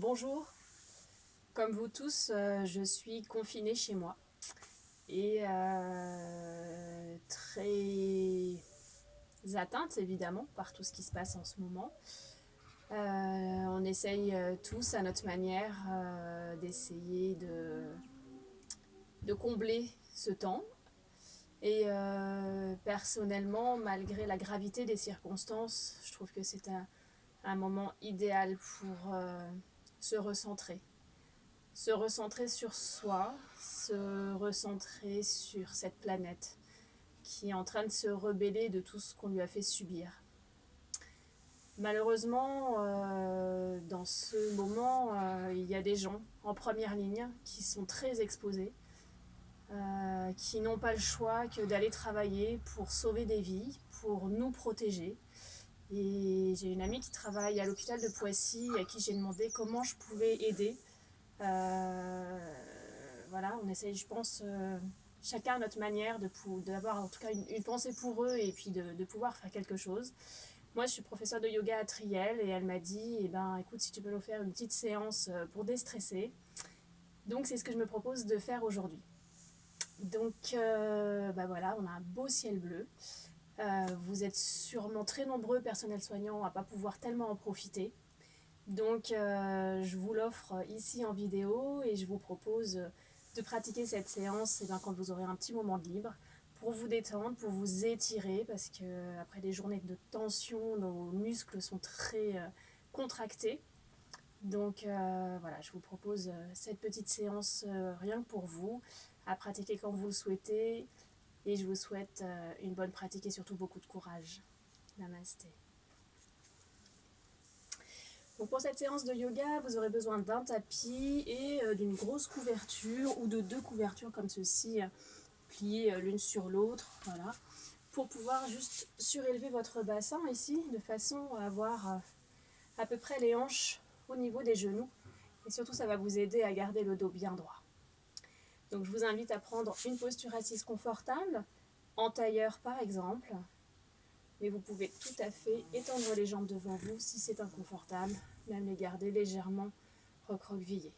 Bonjour, comme vous tous, je suis confinée chez moi et très atteinte évidemment par tout ce qui se passe en ce moment. On essaye tous à notre manière d'essayer de combler ce temps. Et personnellement, malgré la gravité des circonstances, je trouve que c'est un moment idéal pour se recentrer. Se recentrer sur soi, se recentrer sur cette planète qui est en train de se rebeller de tout ce qu'on lui a fait subir. Malheureusement, dans ce moment, il y a des gens en première ligne qui sont très exposés, qui n'ont pas le choix que d'aller travailler pour sauver des vies, pour nous protéger. Et j'ai une amie qui travaille à l'hôpital de Poissy à qui j'ai demandé comment je pouvais aider. Voilà, on essaye, je pense, chacun à notre manière d'avoir en tout cas une pensée pour eux et puis de pouvoir faire quelque chose. Moi, je suis professeure de yoga à Triel et elle m'a dit, eh ben, écoute, si tu peux nous faire une petite séance pour déstresser. Donc, c'est ce que je me propose de faire aujourd'hui. Donc, voilà, on a un beau ciel bleu. Vous êtes sûrement très nombreux, personnels soignants, à ne pas pouvoir tellement en profiter. Donc, je vous l'offre ici en vidéo et je vous propose de pratiquer cette séance quand vous aurez un petit moment de libre pour vous détendre, pour vous étirer, parce qu'après des journées de tension, nos muscles sont très contractés. Donc voilà, je vous propose cette petite séance rien que pour vous, à pratiquer quand vous le souhaitez. Et je vous souhaite une bonne pratique et surtout beaucoup de courage. Namasté. Donc pour cette séance de yoga, vous aurez besoin d'un tapis et d'une grosse couverture ou de 2 couvertures comme ceci, pliées l'une sur l'autre, voilà, pour pouvoir juste surélever votre bassin ici, de façon à avoir à peu près les hanches au niveau des genoux. Et surtout, ça va vous aider à garder le dos bien droit. Donc je vous invite à prendre une posture assise confortable, en tailleur par exemple, mais vous pouvez tout à fait étendre les jambes devant vous si c'est inconfortable, même les garder légèrement recroquevillées.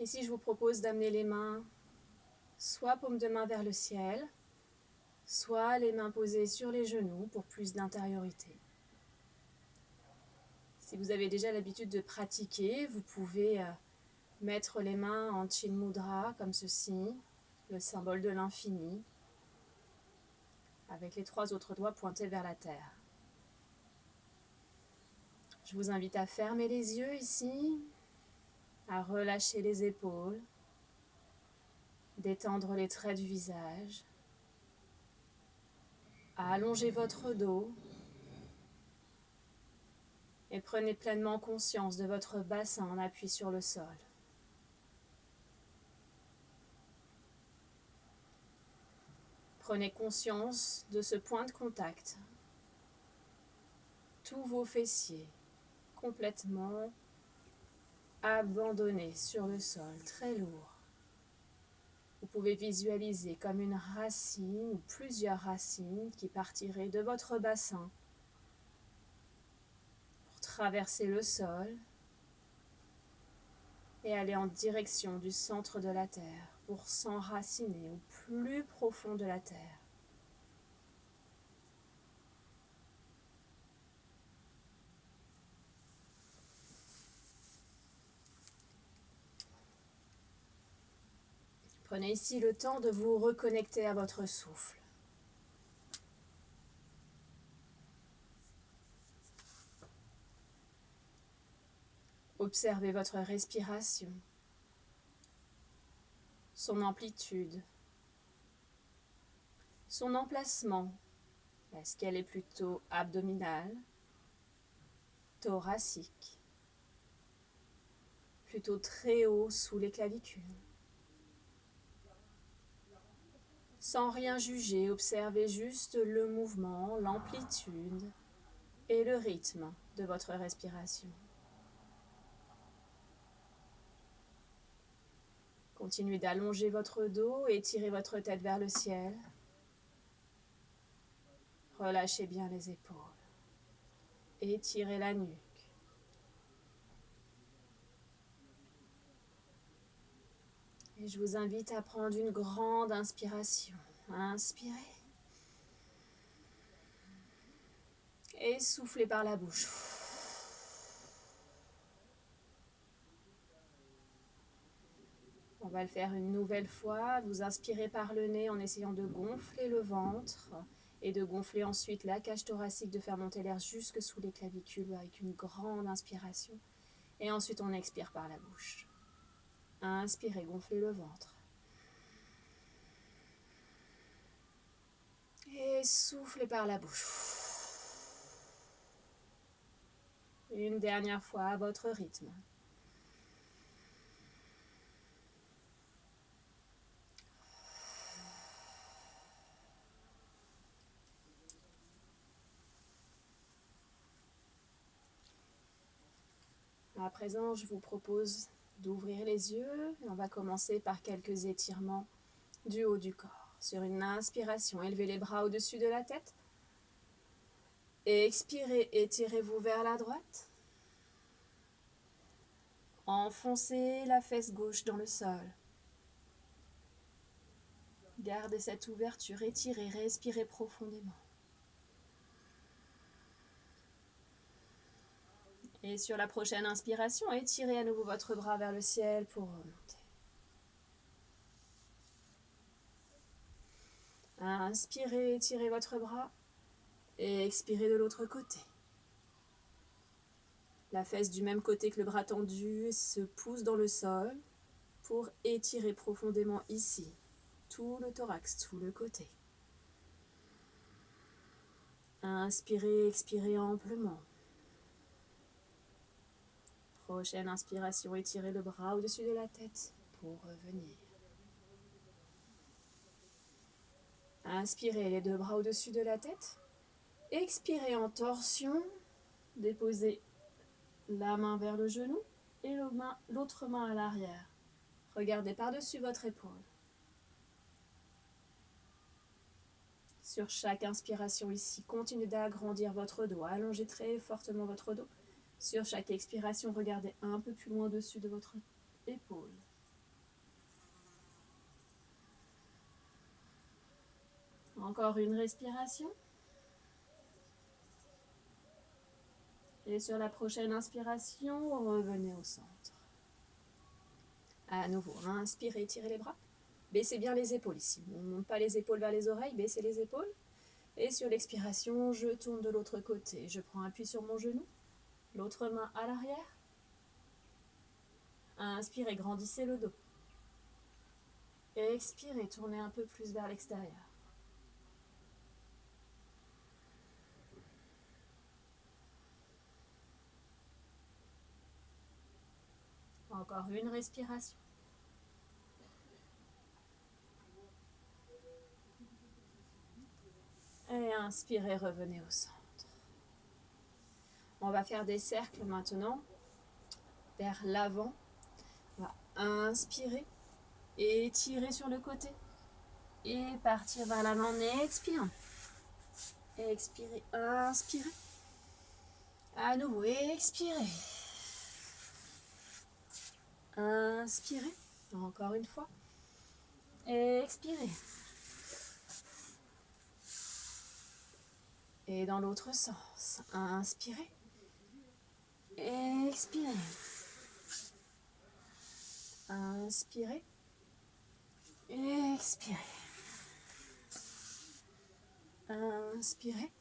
Ici, je vous propose d'amener les mains soit paume de main vers le ciel, soit les mains posées sur les genoux pour plus d'intériorité. Si vous avez déjà l'habitude de pratiquer, vous pouvez mettre les mains en Chin Mudra comme ceci, le symbole de l'infini, avec les 3 autres doigts pointés vers la terre. Je vous invite à fermer les yeux ici, à relâcher les épaules, détendre les traits du visage, à allonger votre dos et prenez pleinement conscience de votre bassin en appui sur le sol. Prenez conscience de ce point de contact. Tous vos fessiers complètement abandonnés sur le sol, très lourd. Vous pouvez visualiser comme une racine ou plusieurs racines qui partiraient de votre bassin pour traverser le sol et aller en direction du centre de la Terre pour s'enraciner au plus profond de la Terre. Prenez ici le temps de vous reconnecter à votre souffle. Observez votre respiration, son amplitude, son emplacement. Est-ce qu'elle est plutôt abdominale, thoracique, plutôt très haut sous les clavicules? Sans rien juger, observez juste le mouvement, l'amplitude et le rythme de votre respiration. Continuez d'allonger votre dos et tirez votre tête vers le ciel. Relâchez bien les épaules. Étirez la nuque. Et je vous invite à prendre une grande inspiration. Inspirez. Et soufflez par la bouche. On va le faire une nouvelle fois. Vous inspirez par le nez en essayant de gonfler le ventre et de gonfler ensuite la cage thoracique, de faire monter l'air jusque sous les clavicules avec une grande inspiration. Et ensuite on expire par la bouche. Inspirez, gonflez le ventre. Et soufflez par la bouche. Une dernière fois à votre rythme. À présent, je vous propose d'ouvrir les yeux. Et on va commencer par quelques étirements du haut du corps. Sur une inspiration, élevez les bras au-dessus de la tête. Expirez, étirez-vous vers la droite. Enfoncez la fesse gauche dans le sol. Gardez cette ouverture, étirez, respirez profondément. Et sur la prochaine inspiration, étirez à nouveau votre bras vers le ciel pour remonter. Inspirez, étirez votre bras et expirez de l'autre côté. La fesse du même côté que le bras tendu se pousse dans le sol pour étirer profondément ici, tout le thorax, tout le côté. Inspirez, expirez amplement. Prochaine inspiration, étirez le bras au-dessus de la tête pour revenir. Inspirez les deux bras au-dessus de la tête. Expirez en torsion. Déposez la main vers le genou et l'autre main à l'arrière. Regardez par-dessus votre épaule. Sur chaque inspiration ici, continuez d'agrandir votre dos. Allongez très fortement votre dos. Sur chaque expiration, regardez un peu plus loin au-dessus de votre épaule. Encore une respiration. Et sur la prochaine inspiration, revenez au centre. À nouveau, inspirez, étirez les bras. Baissez bien les épaules ici. On ne monte pas les épaules vers les oreilles, baissez les épaules. Et sur l'expiration, je tourne de l'autre côté. Je prends appui sur mon genou. L'autre main à l'arrière. Inspirez, grandissez le dos. Expirez, tournez un peu plus vers l'extérieur. Encore une respiration. Et inspirez, revenez au centre. On va faire des cercles maintenant vers l'avant. On va inspirer et étirer sur le côté. Et partir vers l'avant en expirant. Expirez, inspirez. À nouveau, expirez. Inspirez. Encore une fois. Expirez. Et dans l'autre sens. Inspirez. Expirez. Inspirez. Expirez. Inspirez.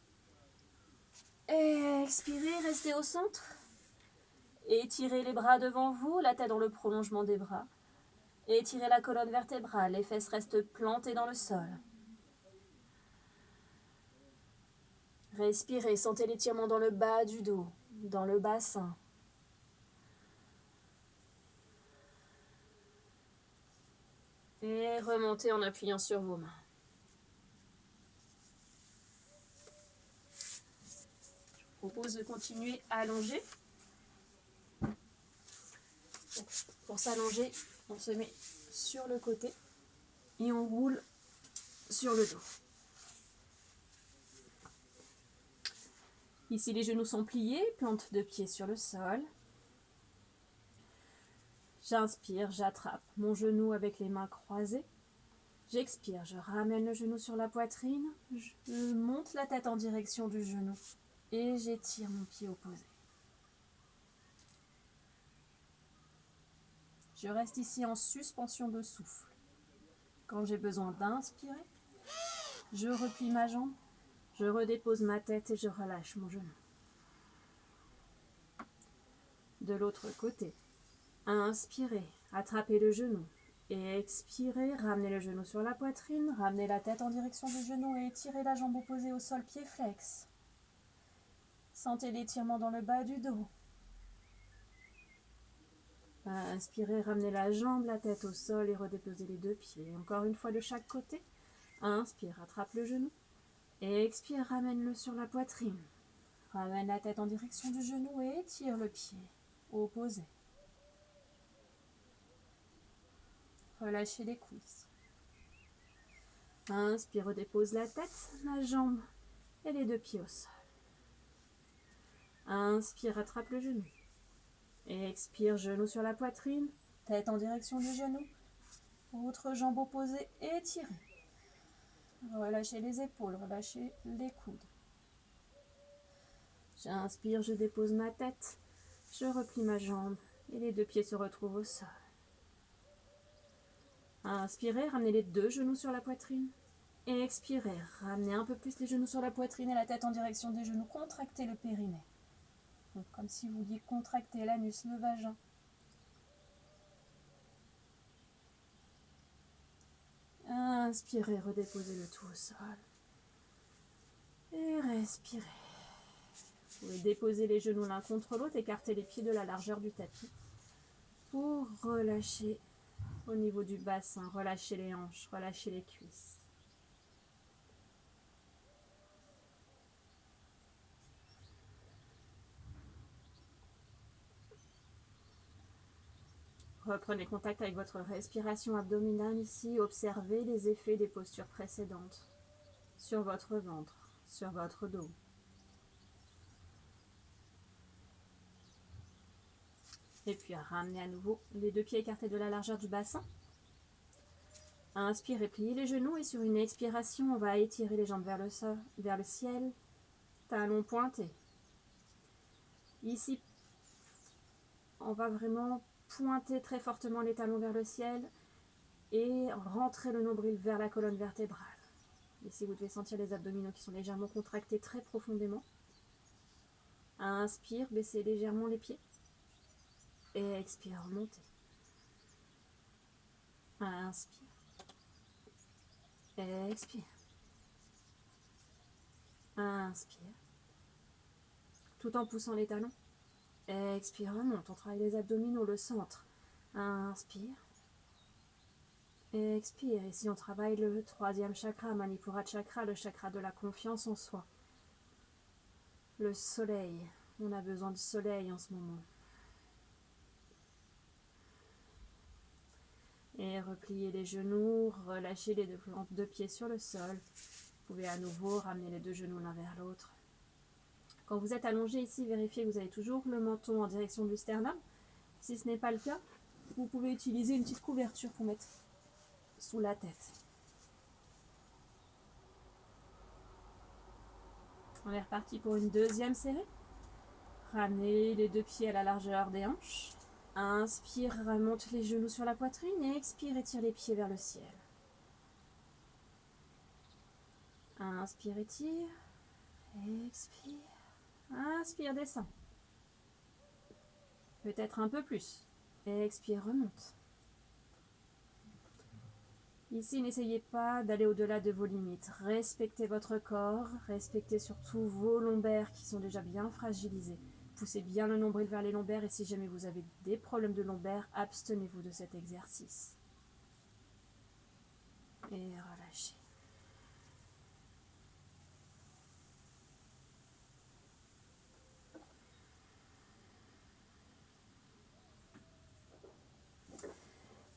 Expirez, restez au centre. Étirez les bras devant vous, la tête dans le prolongement des bras. Étirez la colonne vertébrale, les fesses restent plantées dans le sol. Respirez, sentez l'étirement dans le bas du dos, dans le bassin. Et remontez en appuyant sur vos mains. Je vous propose de continuer à allonger. Pour s'allonger, on se met sur le côté et on roule sur le dos. Ici, les genoux sont pliés, plante de pied sur le sol. J'inspire, j'attrape mon genou avec les mains croisées. J'expire, je ramène le genou sur la poitrine. Je monte la tête en direction du genou et j'étire mon pied opposé. Je reste ici en suspension de souffle. Quand j'ai besoin d'inspirer, je replie ma jambe, je redépose ma tête et je relâche mon genou. De l'autre côté, inspirez, attrapez le genou. Et expirez, ramenez le genou sur la poitrine, ramenez la tête en direction du genou et étirez la jambe opposée au sol, pied flex. Sentez l'étirement dans le bas du dos. Inspirez, ramenez la jambe, la tête au sol et redéposez les deux pieds. Encore une fois de chaque côté. Inspire, attrape le genou. Et expire, ramène-le sur la poitrine. Ramène la tête en direction du genou et étire le pied opposé. Relâchez les cuisses. Inspire, redépose la tête, la jambe et les deux pieds au sol. Inspire, attrape le genou. Et expire, genou sur la poitrine, tête en direction du genou. Autre jambe opposée, étirez. Relâchez les épaules, relâchez les coudes. J'inspire, je dépose ma tête, je replie ma jambe et les deux pieds se retrouvent au sol. Inspirez, ramenez les deux genoux sur la poitrine. Et expirez, ramenez un peu plus les genoux sur la poitrine et la tête en direction des genoux. Contractez le périnée. Donc, comme si vous vouliez contracter l'anus, le vagin. Inspirez, redéposez le tout au sol. Et respirez. Vous pouvez déposer les genoux l'un contre l'autre, écarter les pieds de la largeur du tapis pour relâcher au niveau du bassin, relâcher les hanches, relâcher les cuisses. Reprenez contact avec votre respiration abdominale ici. Observez les effets des postures précédentes sur votre ventre, sur votre dos. Et puis ramenez à nouveau les deux pieds écartés de la largeur du bassin. Inspirez, pliez les genoux et sur une expiration, on va étirer les jambes vers le sol, vers le ciel, talons pointés. Ici, on va vraiment pointer très fortement les talons vers le ciel et rentrer le nombril vers la colonne vertébrale. Ici, vous devez sentir les abdominaux qui sont légèrement contractés très profondément. Inspire, baissez légèrement les pieds. Et expire, remontez. Inspire. Expire. Inspire. Tout en poussant les talons. Expire, remonte. On travaille les abdominaux, le centre. Inspire. Expire. Ici, on travaille le troisième chakra, Manipura chakra, le chakra de la confiance en soi. Le soleil. On a besoin de soleil en ce moment. Et repliez les genoux, relâchez les deux pieds sur le sol. Vous pouvez à nouveau ramener les deux genoux l'un vers l'autre. Quand vous êtes allongé ici, vérifiez que vous avez toujours le menton en direction du sternum. Si ce n'est pas le cas, vous pouvez utiliser une petite couverture pour mettre sous la tête. On est reparti pour une deuxième série. Ramenez les deux pieds à la largeur des hanches. Inspire, remonte les genoux sur la poitrine et expire, étire les pieds vers le ciel. Inspire, étire. Expire. Inspire, descend. Peut-être un peu plus. Expire, remonte. Ici, n'essayez pas d'aller au-delà de vos limites. Respectez votre corps, respectez surtout vos lombaires qui sont déjà bien fragilisés. Poussez bien le nombril vers les lombaires et si jamais vous avez des problèmes de lombaires, abstenez-vous de cet exercice. Et relâchez.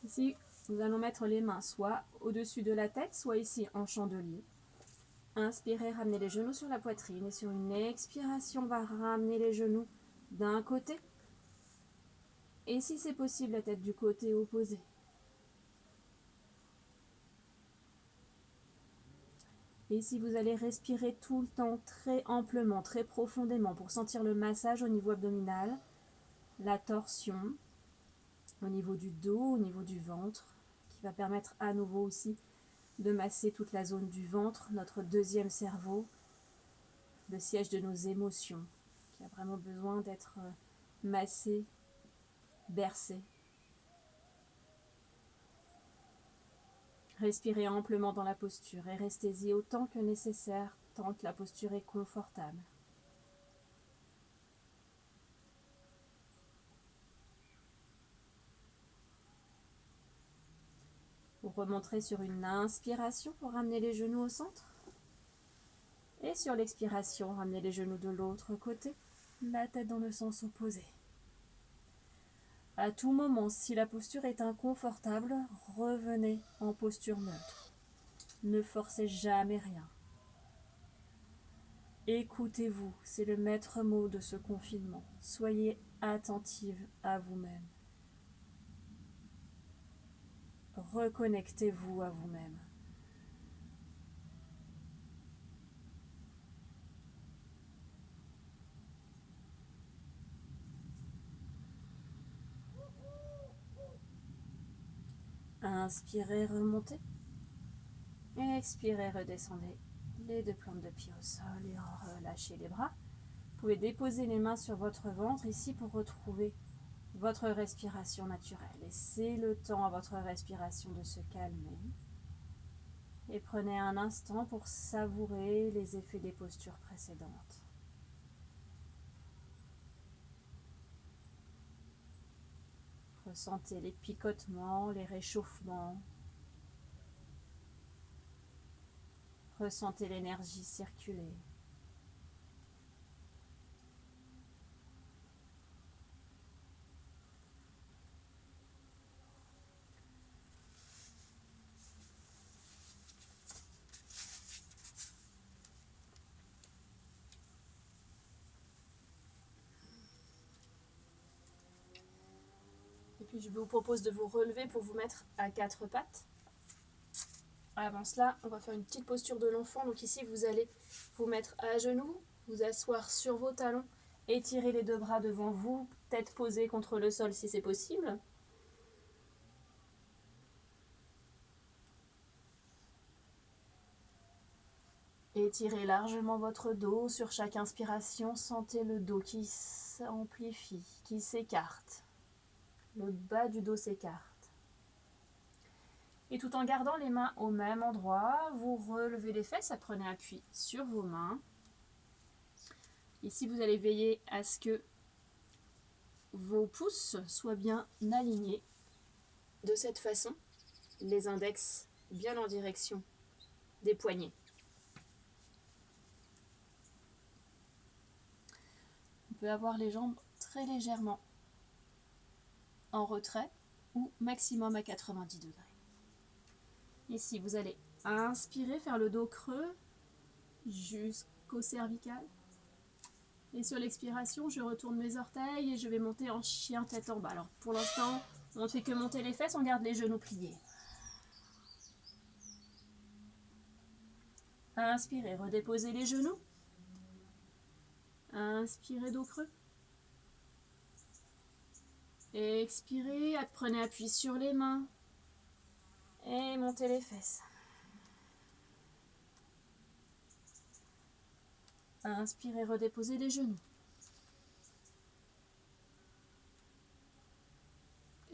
Ici, nous allons mettre les mains soit au-dessus de la tête, soit ici en chandelier. Inspirez, ramenez les genoux sur la poitrine et sur une expiration, on va ramener les genoux d'un côté Et si c'est possible, la tête du côté opposé. Et si vous allez respirer tout le temps très amplement, très profondément pour sentir le massage au niveau abdominal, la torsion, au niveau du dos, au niveau du ventre, qui va permettre à nouveau aussi de masser toute la zone du ventre, notre deuxième cerveau, le siège de nos émotions, qui a vraiment besoin d'être massé, bercé. Respirez amplement dans la posture et restez-y autant que nécessaire, tant que la posture est confortable. Vous remonterez sur une inspiration pour ramener les genoux au centre. Et sur l'expiration, ramenez les genoux de l'autre côté, la tête dans le sens opposé. À tout moment, si la posture est inconfortable, revenez en posture neutre. Ne forcez jamais rien. Écoutez-vous, c'est le maître mot de ce confinement. Soyez attentive à vous-même. Reconnectez-vous à vous-même. Inspirez, remontez. Expirez, redescendez. Les deux plantes de pied au sol et relâchez les bras. Vous pouvez déposer les mains sur votre ventre ici pour retrouver votre respiration naturelle. Laissez le temps à votre respiration de se calmer. Et prenez un instant pour savourer les effets des postures précédentes. Ressentez les picotements, les réchauffements. Ressentez l'énergie circuler. Et puis je vous propose de vous relever pour vous mettre à quatre pattes. Avant cela, on va faire une petite posture de l'enfant. Donc ici, vous allez vous mettre à genoux, vous asseoir sur vos talons, étirer les deux bras devant vous, tête posée contre le sol si c'est possible. Étirez largement votre dos. Sur chaque inspiration, sentez le dos qui s'amplifie, qui s'écarte. Le bas du dos s'écarte. Et tout en gardant les mains au même endroit, vous relevez les fesses, prenez appui sur vos mains. Ici, vous allez veiller à ce que vos pouces soient bien alignés. De cette façon, les index bien en direction des poignets. On peut avoir les jambes très légèrement en retrait ou maximum à 90 degrés. Ici, vous allez inspirer, faire le dos creux jusqu'au cervical. Et sur l'expiration, je retourne mes orteils et je vais monter en chien tête en bas. Alors pour l'instant, on ne fait que monter les fesses, on garde les genoux pliés. Inspirez, redéposez les genoux. Inspirez, dos creux. Expirez, prenez appui sur les mains. Et montez les fesses. Inspirez, redéposez les genoux.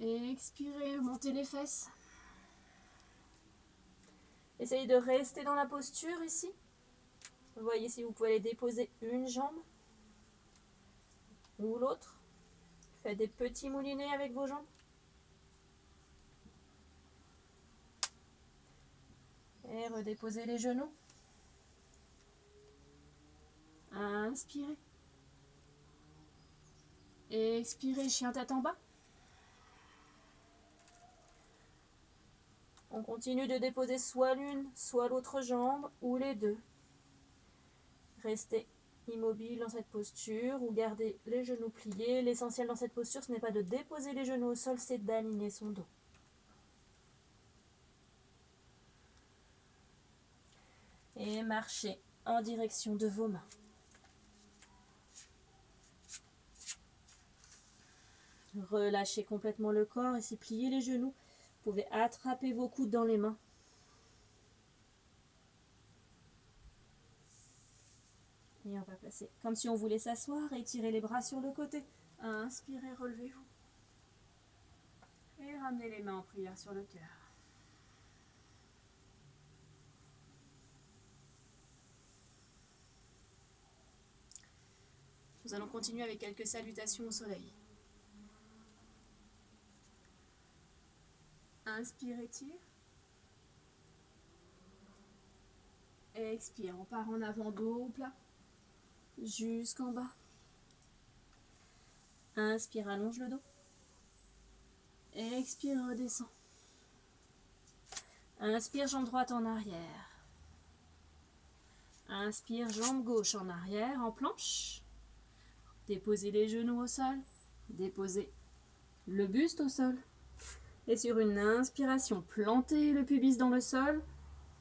Expirez, montez les fesses. Essayez de rester dans la posture ici. Vous voyez si vous pouvez aller déposer une jambe ou l'autre. Faites des petits moulinets avec vos jambes. Et redéposez les genoux. Inspirez. Expirez, chien tête en bas. On continue de déposer soit l'une, soit l'autre jambe, ou les deux. Restez immobile dans cette posture ou garder les genoux pliés. L'essentiel dans cette posture, ce n'est pas de déposer les genoux au sol, c'est d'aligner son dos. Et marchez en direction de vos mains. Relâchez complètement le corps et si pliez les genoux, vous pouvez attraper vos coudes dans les mains. Et on va placer comme si on voulait s'asseoir, étirez les bras sur le côté. Inspirez, relevez-vous. Et ramenez les mains en prière sur le cœur. Nous allons continuer avec quelques salutations au soleil. Inspire, étire. Expire, on part en avant, dos plat, jusqu'en bas. Inspire, allonge le dos. Expire, redescend. Inspire, jambe droite en arrière. Inspire, jambe gauche en arrière, en planche. Déposez les genoux au sol. Déposez le buste au sol. Et sur une inspiration, plantez le pubis dans le sol.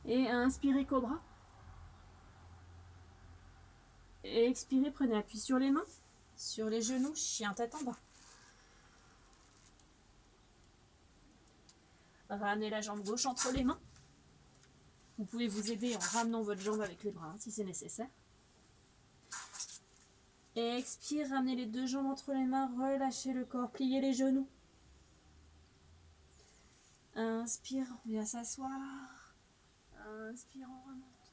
Et inspirez, cobra. Et expirez, prenez appui sur les mains, sur les genoux, chien tête en bas. Ramenez la jambe gauche entre les mains. Vous pouvez vous aider en ramenant votre jambe avec les bras si c'est nécessaire. Expire, ramenez les deux jambes entre les mains, relâchez le corps, pliez les genoux. Inspire, on vient s'asseoir. Inspire, on remonte.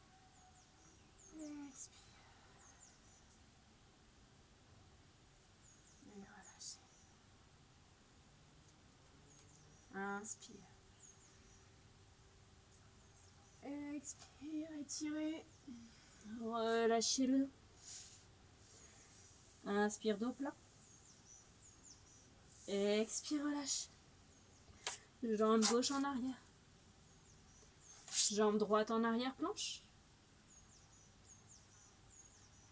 Expire. Et relâchez. Inspire. Expire, étirez. Relâchez-le. Inspire, dos plat. Expire, relâche. Jambe gauche en arrière. Jambe droite en arrière, planche.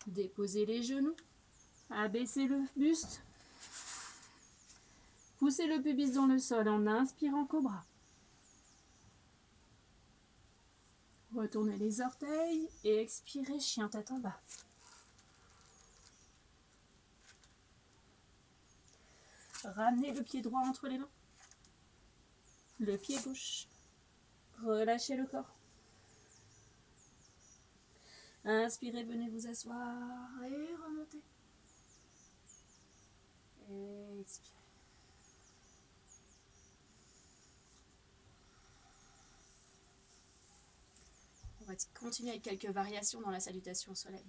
Déposez les genoux. Abaissez le buste. Poussez le pubis dans le sol en inspirant, cobra. Retournez les orteils et expirez, chien tête en bas. Ramenez le pied droit entre les mains. Le pied gauche. Relâchez le corps. Inspirez, venez vous asseoir et remontez. Expirez. On va continuer avec quelques variations dans la salutation au soleil.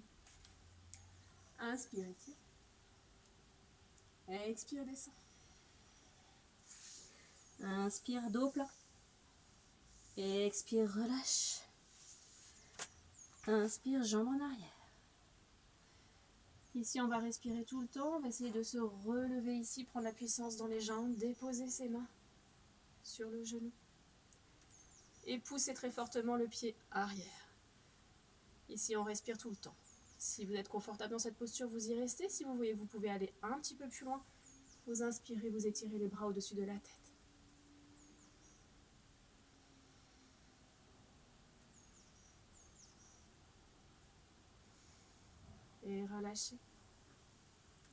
Inspire, étire. Expire, descend. Inspire, dos plat. Expire, relâche. Inspire, jambe en arrière. Ici, on va respirer tout le temps. On va essayer de se relever ici, prendre la puissance dans les jambes, déposer ses mains sur le genou. Et pousser très fortement le pied arrière. Ici, on respire tout le temps. Si vous êtes confortable dans cette posture, vous y restez. Si vous voulez, vous pouvez aller un petit peu plus loin. Vous inspirez, vous étirez les bras au-dessus de la tête. Et relâchez.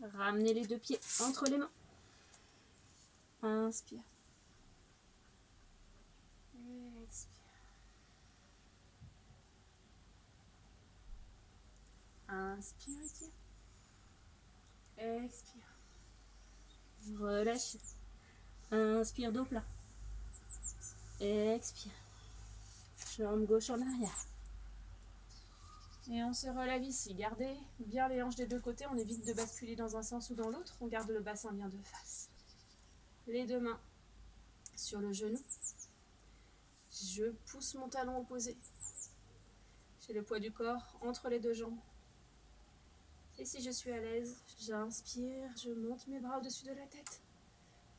Ramenez les deux pieds entre les mains. Inspire. Expire. Inspire, étire. Expire. Relâche. Inspire, dos plat. Expire. Jambe gauche en arrière. Et on se relève ici. Gardez bien les hanches des deux côtés. On évite de basculer dans un sens ou dans l'autre. On garde le bassin bien de face. Les deux mains sur le genou. Je pousse mon talon opposé. J'ai le poids du corps entre les deux jambes. Et si je suis à l'aise, j'inspire, je monte mes bras au-dessus de la tête.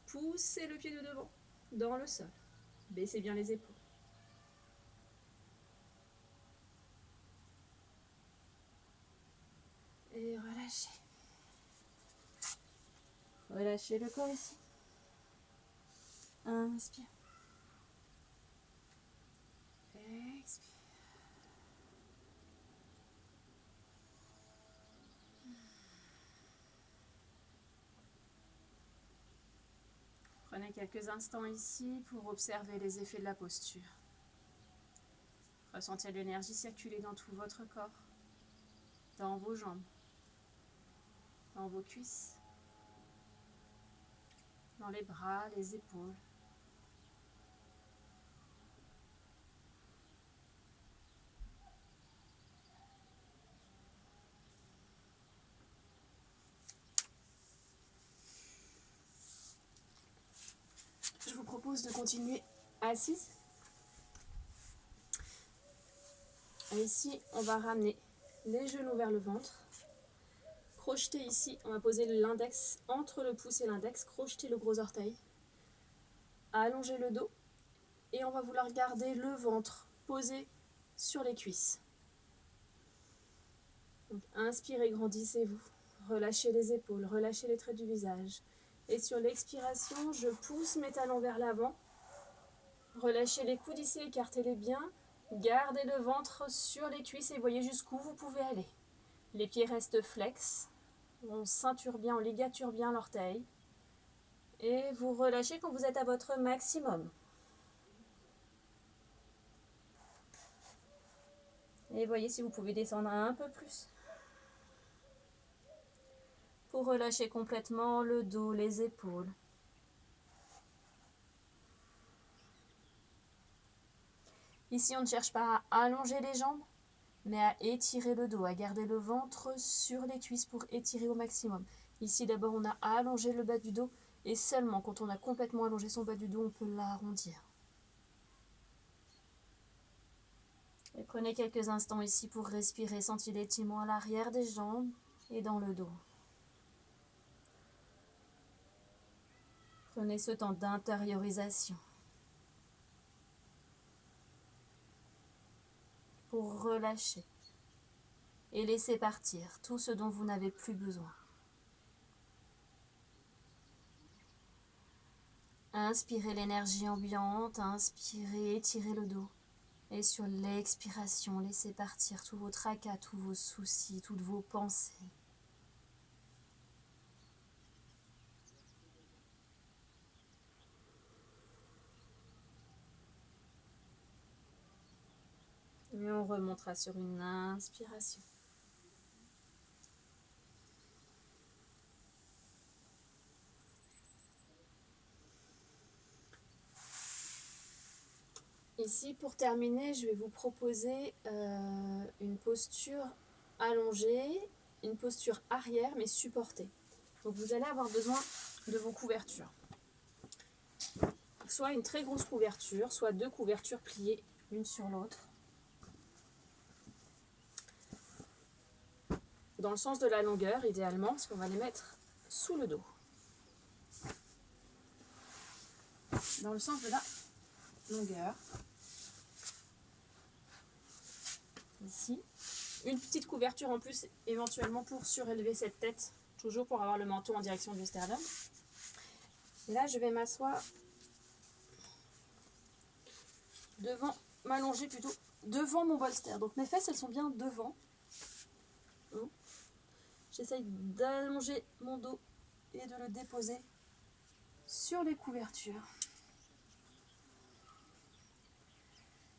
Poussez le pied de devant dans le sol. Baissez bien les épaules. Et relâchez. Relâchez le corps ici. Inspire. Expire. Prenez quelques instants ici pour observer les effets de la posture. Ressentez l'énergie circuler dans tout votre corps, dans vos jambes, dans vos cuisses, dans les bras, les épaules. Je vous propose de continuer assise. Et ici, on va ramener les genoux vers le ventre. Crocheter ici, on va poser l'index entre le pouce et l'index, crocheter le gros orteil. Allonger le dos. Et on va vouloir garder le ventre posé sur les cuisses. Donc, inspirez, grandissez-vous. Relâchez les épaules, relâchez les traits du visage. Et sur l'expiration, je pousse mes talons vers l'avant. Relâchez les coudes ici, écartez-les bien. Gardez le ventre sur les cuisses et voyez jusqu'où vous pouvez aller. Les pieds restent flex. On ceinture bien, on ligature bien l'orteil. Et vous relâchez quand vous êtes à votre maximum. Et voyez si vous pouvez descendre un peu plus. Pour relâcher complètement le dos, les épaules. Ici, on ne cherche pas à allonger les jambes, mais à étirer le dos, à garder le ventre sur les cuisses pour étirer au maximum. Ici, d'abord, on a allongé le bas du dos, et seulement quand on a complètement allongé son bas du dos, on peut l'arrondir. Et prenez quelques instants ici pour respirer, sentez l'étirement à l'arrière des jambes et dans le dos. Prenez ce temps d'intériorisation pour relâcher et laisser partir tout ce dont vous n'avez plus besoin. Inspirez l'énergie ambiante, inspirez, étirez le dos. Et sur l'expiration, laissez partir tous vos tracas, tous vos soucis, toutes vos pensées. Et on remontera sur une inspiration. Ici, pour terminer, je vais vous proposer une posture allongée, une posture arrière mais supportée. Donc vous allez avoir besoin de vos couvertures. Soit une très grosse couverture, soit deux couvertures pliées l'une sur l'autre. Dans le sens de la longueur, idéalement, parce qu'on va les mettre sous le dos. Dans le sens de la longueur. Ici. Une petite couverture en plus, éventuellement pour surélever cette tête, toujours pour avoir le manteau en direction du sternum. Et là, je vais m'asseoir devant, m'allonger plutôt devant mon bolster. Donc mes fesses, elles sont bien devant. J'essaye d'allonger mon dos et de le déposer sur les couvertures.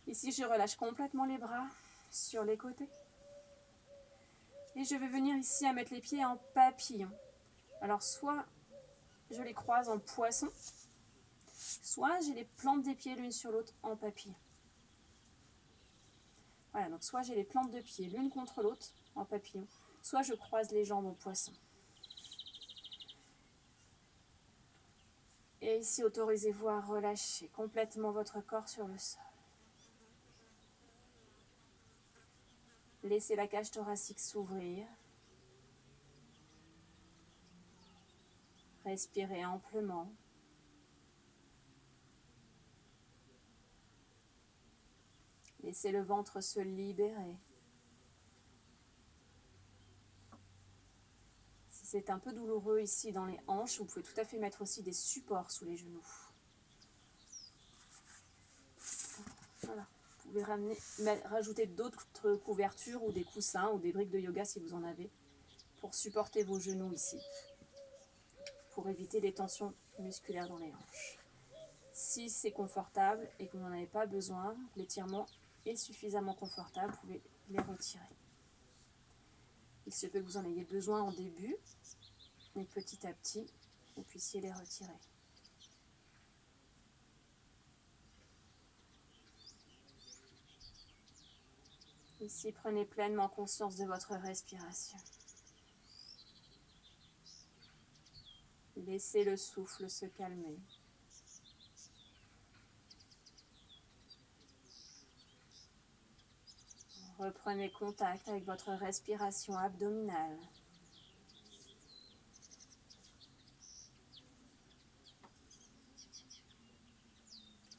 Ici, je relâche complètement les bras sur les côtés. Et je vais venir ici à mettre les pieds en papillon. Alors, soit je les croise en poisson, soit j'ai les plantes des pieds l'une sur l'autre en papillon. Voilà, donc soit j'ai les plantes de pied l'une contre l'autre en papillon, soit je croise les jambes en poisson. Et ici, autorisez-vous à relâcher complètement votre corps sur le sol. Laissez la cage thoracique s'ouvrir. Respirez amplement. Laissez le ventre se libérer. Si c'est un peu douloureux ici dans les hanches, vous pouvez tout à fait mettre aussi des supports sous les genoux. Voilà. Vous pouvez rajouter d'autres couvertures ou des coussins ou des briques de yoga si vous en avez pour supporter vos genoux ici, pour éviter les tensions musculaires dans les hanches. Si c'est confortable et que vous n'en avez pas besoin, l'étirement est suffisamment confortable, vous pouvez les retirer. Il se peut que vous en ayez besoin en début, mais petit à petit, vous puissiez les retirer. Ici, prenez pleinement conscience de votre respiration. Laissez le souffle se calmer. Reprenez contact avec votre respiration abdominale.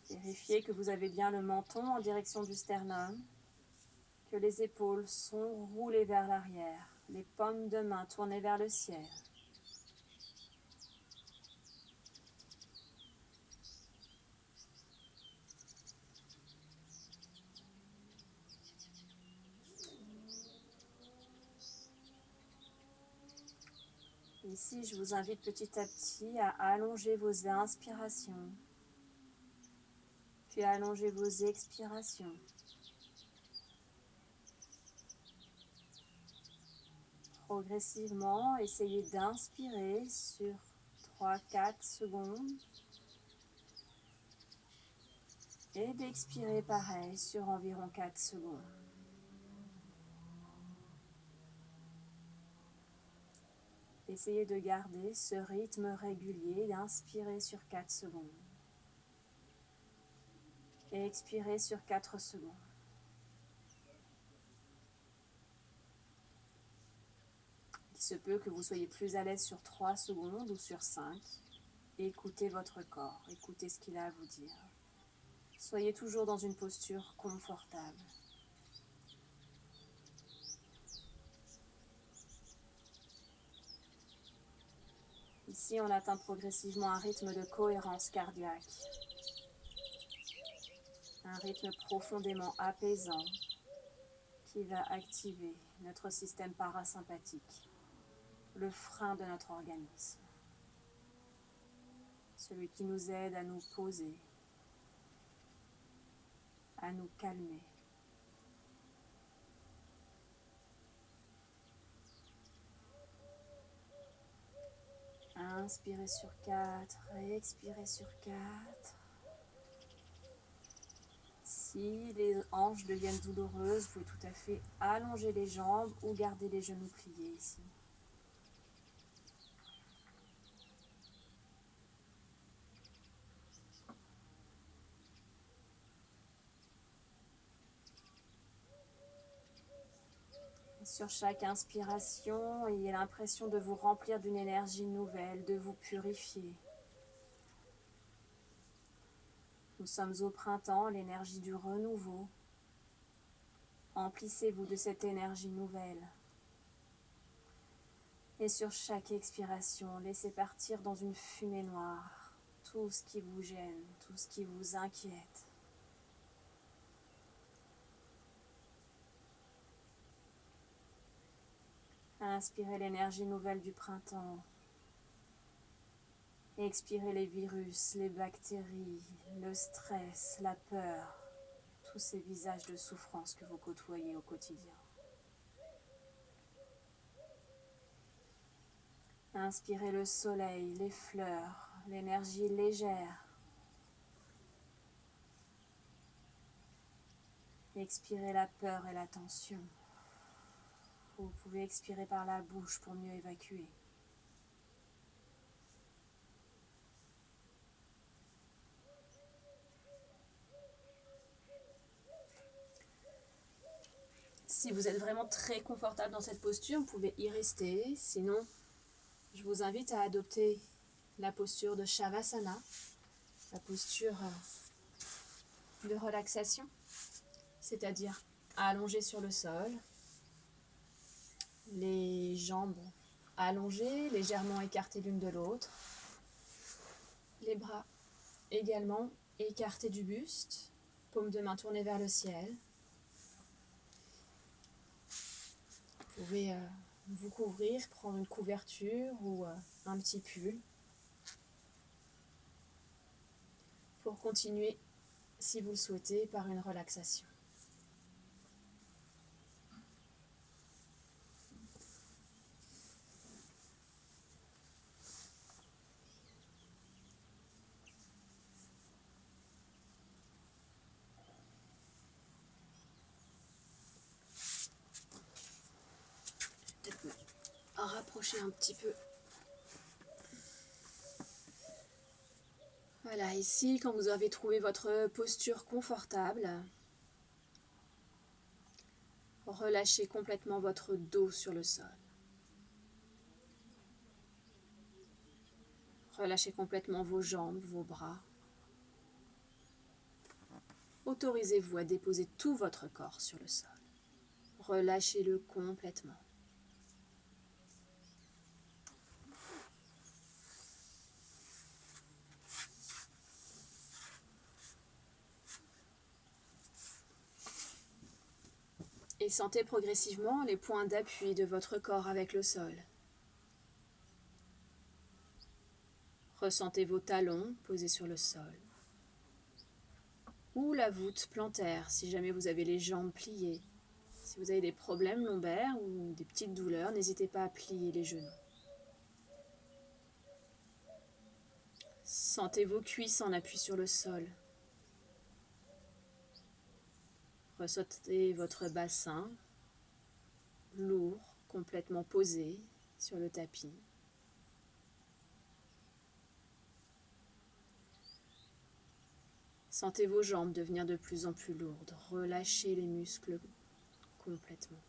Vérifiez que vous avez bien le menton en direction du sternum, que les épaules sont roulées vers l'arrière, les paumes de main tournées vers le ciel. Ici, je vous invite petit à petit à allonger vos inspirations, puis à allonger vos expirations. Progressivement, essayez d'inspirer sur 3-4 secondes et d'expirer pareil sur environ 4 secondes. Essayez de garder ce rythme régulier d'inspirer sur 4 secondes et expirer sur 4 secondes. Il se peut que vous soyez plus à l'aise sur 3 secondes ou sur 5. Écoutez votre corps, écoutez ce qu'il a à vous dire. Soyez toujours dans une posture confortable. Ici, on atteint progressivement un rythme de cohérence cardiaque. Un rythme profondément apaisant qui va activer notre système parasympathique, le frein de notre organisme, celui qui nous aide à nous poser, à nous calmer. Inspirez sur 4, expirez sur 4. Si les hanches deviennent douloureuses, vous pouvez tout à fait allonger les jambes ou garder les genoux pliés ici. Et sur chaque inspiration, ayez l'impression de vous remplir d'une énergie nouvelle, de vous purifier. Nous sommes au printemps, l'énergie du renouveau. Emplissez-vous de cette énergie nouvelle. Et sur chaque expiration, laissez partir dans une fumée noire tout ce qui vous gêne, tout ce qui vous inquiète. Inspirez l'énergie nouvelle du printemps. Expirez les virus, les bactéries, le stress, la peur, tous ces visages de souffrance que vous côtoyez au quotidien. Inspirez le soleil, les fleurs, l'énergie légère. Expirez la peur et la tension. Vous pouvez expirer par la bouche pour mieux évacuer. Si vous êtes vraiment très confortable dans cette posture, vous pouvez y rester. Sinon, je vous invite à adopter la posture de Shavasana, la posture de relaxation, c'est-à-dire allongé sur le sol, les jambes allongées, légèrement écartées l'une de l'autre. Les bras également écartés du buste, paume de main tournée vers le ciel. Vous pouvez vous couvrir, prendre une couverture ou un petit pull pour continuer, si vous le souhaitez, par une relaxation. Peut-être me rapprocher un petit peu. Voilà, ici, quand vous avez trouvé votre posture confortable, relâchez complètement votre dos sur le sol. Relâchez complètement vos jambes, vos bras. Autorisez-vous à déposer tout votre corps sur le sol. Relâchez-le complètement. Et sentez progressivement les points d'appui de votre corps avec le sol. Ressentez vos talons posés sur le sol. Ou la voûte plantaire si jamais vous avez les jambes pliées. Si vous avez des problèmes lombaires ou des petites douleurs, n'hésitez pas à plier les genoux. Sentez vos cuisses en appui sur le sol. Ressentez votre bassin, lourd, complètement posé sur le tapis. Sentez vos jambes devenir de plus en plus lourdes. Relâchez les muscles complètement.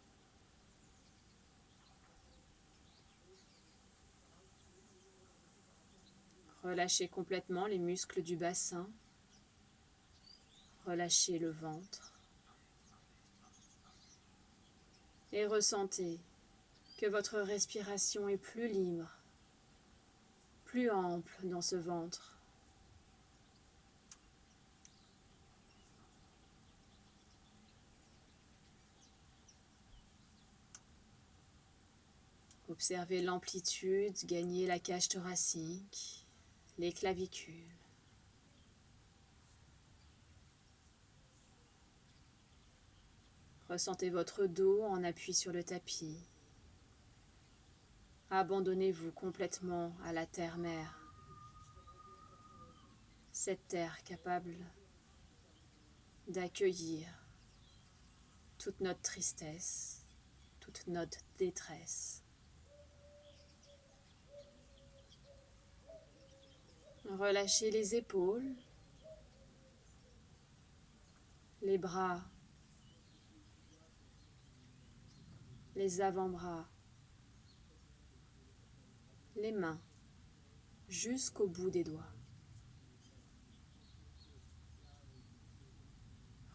Relâchez complètement les muscles du bassin. Relâchez le ventre. Et ressentez que votre respiration est plus libre, plus ample dans ce ventre. Observez l'amplitude, gagnez la cage thoracique, les clavicules. Ressentez votre dos en appui sur le tapis. Abandonnez-vous complètement à la terre-mère. Cette terre capable d'accueillir toute notre tristesse, toute notre détresse. Relâchez les épaules, les bras, les avant-bras, les mains, jusqu'au bout des doigts.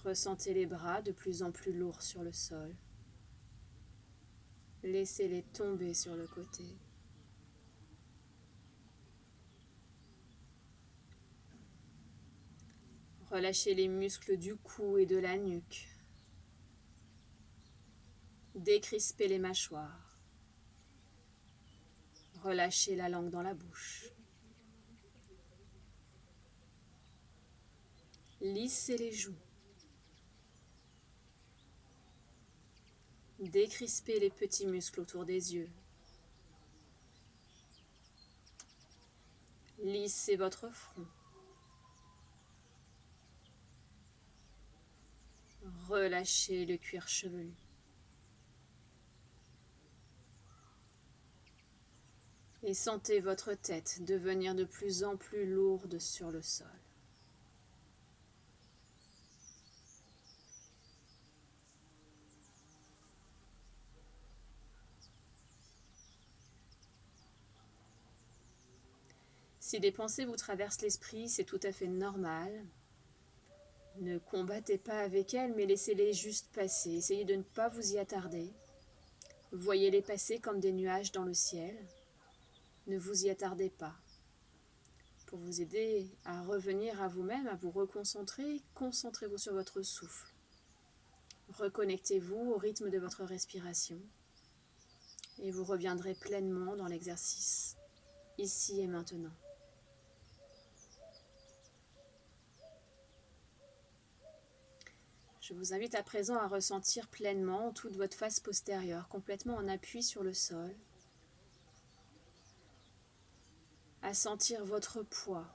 Ressentez les bras de plus en plus lourds sur le sol. Laissez-les tomber sur le côté. Relâchez les muscles du cou et de la nuque. Décrispez les mâchoires. Relâchez la langue dans la bouche. Lissez les joues. Décrispez les petits muscles autour des yeux. Lissez votre front. Relâchez le cuir chevelu. Et sentez votre tête devenir de plus en plus lourde sur le sol. Si des pensées vous traversent l'esprit, c'est tout à fait normal. Ne combattez pas avec elles, mais laissez-les juste passer. Essayez de ne pas vous y attarder. Voyez-les passer comme des nuages dans le ciel. Ne vous y attardez pas. Pour vous aider à revenir à vous-même, à vous reconcentrer, concentrez-vous sur votre souffle. Reconnectez-vous au rythme de votre respiration et vous reviendrez pleinement dans l'exercice, ici et maintenant. Je vous invite à présent à ressentir pleinement toute votre face postérieure, complètement en appui sur le sol, à sentir votre poids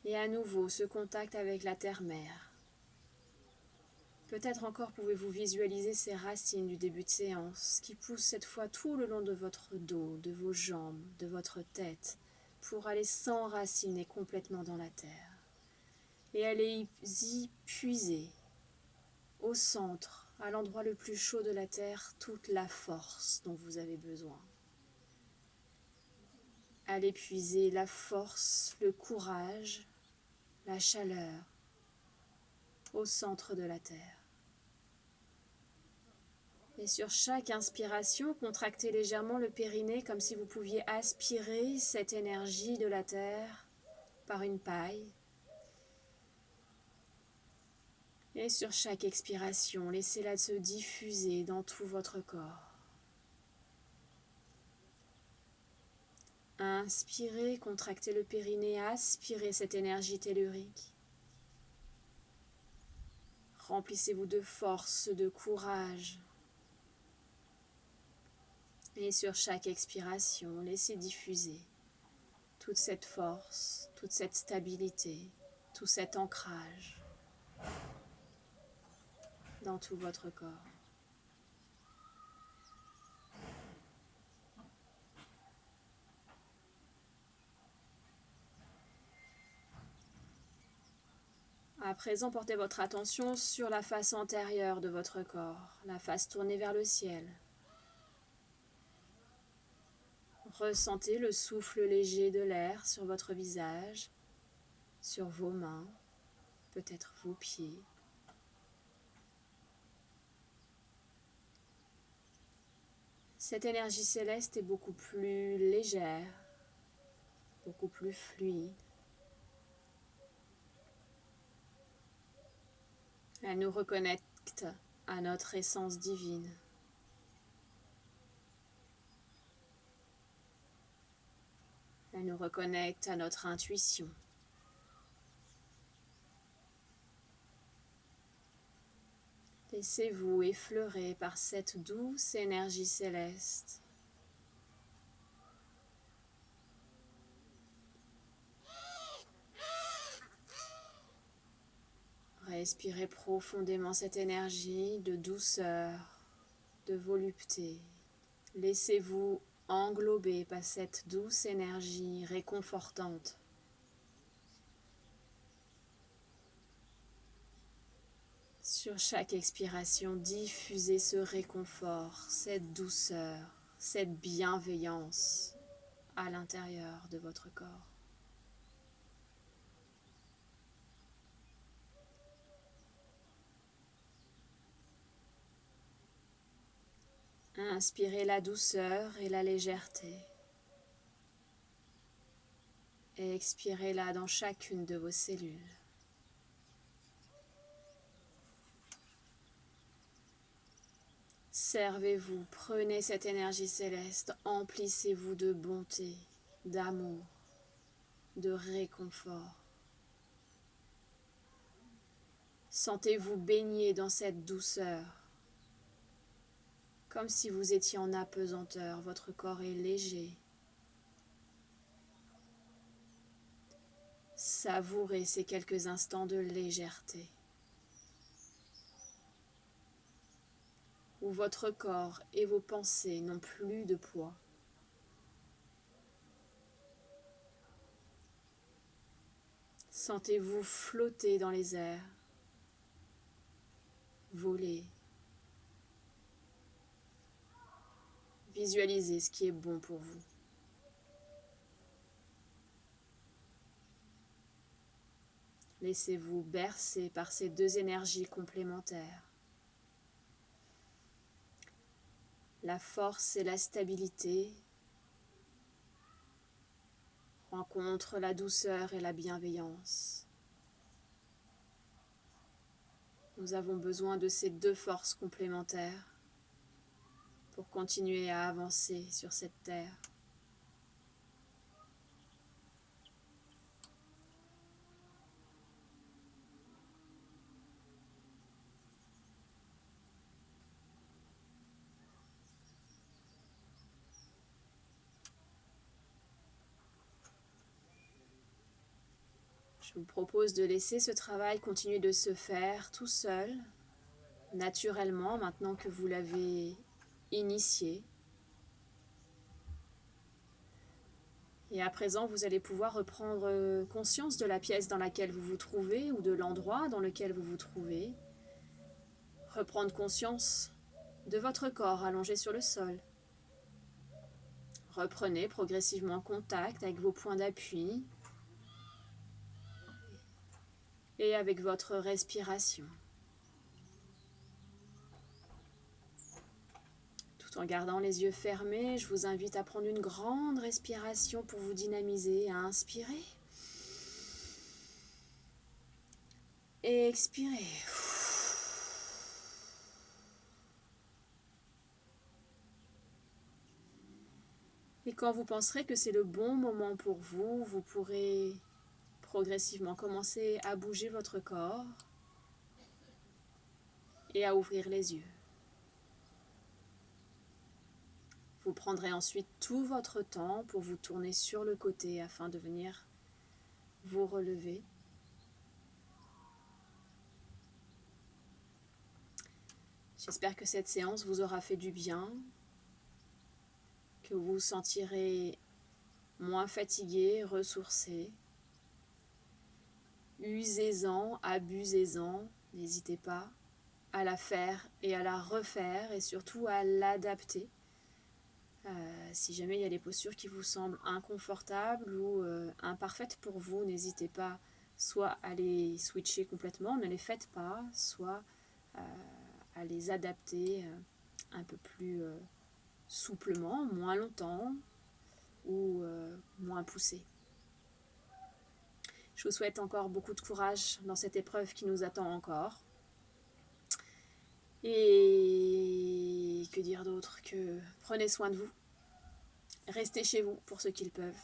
et à nouveau ce contact avec la terre-mère. Peut-être encore pouvez-vous visualiser ces racines du début de séance qui poussent cette fois tout le long de votre dos, de vos jambes, de votre tête, pour aller s'enraciner complètement dans la terre. Et allez y puiser, au centre, à l'endroit le plus chaud de la terre, toute la force dont vous avez besoin. Allez puiser la force, le courage, la chaleur, au centre de la terre. Et sur chaque inspiration, contractez légèrement le périnée comme si vous pouviez aspirer cette énergie de la terre par une paille. Et sur chaque expiration, laissez-la se diffuser dans tout votre corps. Inspirez, contractez le périnée, aspirez cette énergie tellurique. Remplissez-vous de force, de courage. Et sur chaque expiration, laissez diffuser toute cette force, toute cette stabilité, tout cet ancrage dans tout votre corps. À présent, portez votre attention sur la face antérieure de votre corps, la face tournée vers le ciel. Ressentez le souffle léger de l'air sur votre visage, sur vos mains, peut-être vos pieds. Cette énergie céleste est beaucoup plus légère, beaucoup plus fluide. Elle nous reconnecte à notre essence divine. Elle nous reconnecte à notre intuition. Laissez-vous effleurer par cette douce énergie céleste. Respirez profondément cette énergie de douceur, de volupté. Laissez-vous englober par cette douce énergie réconfortante. Sur chaque expiration, diffusez ce réconfort, cette douceur, cette bienveillance à l'intérieur de votre corps. Inspirez la douceur et la légèreté. Et expirez-la dans chacune de vos cellules. Servez-vous, prenez cette énergie céleste, emplissez-vous de bonté, d'amour, de réconfort. Sentez-vous baigner dans cette douceur, comme si vous étiez en apesanteur, votre corps est léger. Savourez ces quelques instants de légèreté, où votre corps et vos pensées n'ont plus de poids. Sentez-vous flotter dans les airs, voler. Visualisez ce qui est bon pour vous. Laissez-vous bercer par ces deux énergies complémentaires. la force et la stabilité rencontrent la douceur et la bienveillance. Nous avons besoin de ces deux forces complémentaires pour continuer à avancer sur cette terre. Je vous propose de laisser ce travail continuer de se faire tout seul, naturellement, maintenant que vous l'avez initié. Et à présent, vous allez pouvoir reprendre conscience de la pièce dans laquelle vous vous trouvez ou de l'endroit dans lequel vous vous trouvez. Reprendre conscience de votre corps allongé sur le sol. Reprenez progressivement contact avec vos points d'appui et avec votre respiration. Tout en gardant les yeux fermés, je vous invite à prendre une grande respiration pour vous dynamiser, à inspirer et expirer. Et quand vous penserez que c'est le bon moment pour vous, vous pourrez progressivement commencer à bouger votre corps et à ouvrir les yeux. Vous prendrez ensuite tout votre temps pour vous tourner sur le côté afin de venir vous relever. J'espère que cette séance vous aura fait du bien, que vous vous sentirez moins fatigué, ressourcé. Usez-en, abusez-en, n'hésitez pas à la faire et à la refaire et surtout à l'adapter. Si jamais il y a des postures qui vous semblent inconfortables ou imparfaites pour vous, n'hésitez pas soit à les switcher complètement, ne les faites pas, soit à les adapter un peu plus souplement, moins longtemps ou moins poussé. Je vous souhaite encore beaucoup de courage dans cette épreuve qui nous attend encore. Et que dire d'autre que prenez soin de vous. Restez chez vous pour ceux qui le peuvent.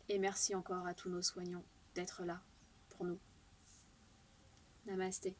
Et merci encore à tous nos soignants d'être là pour nous. Namasté.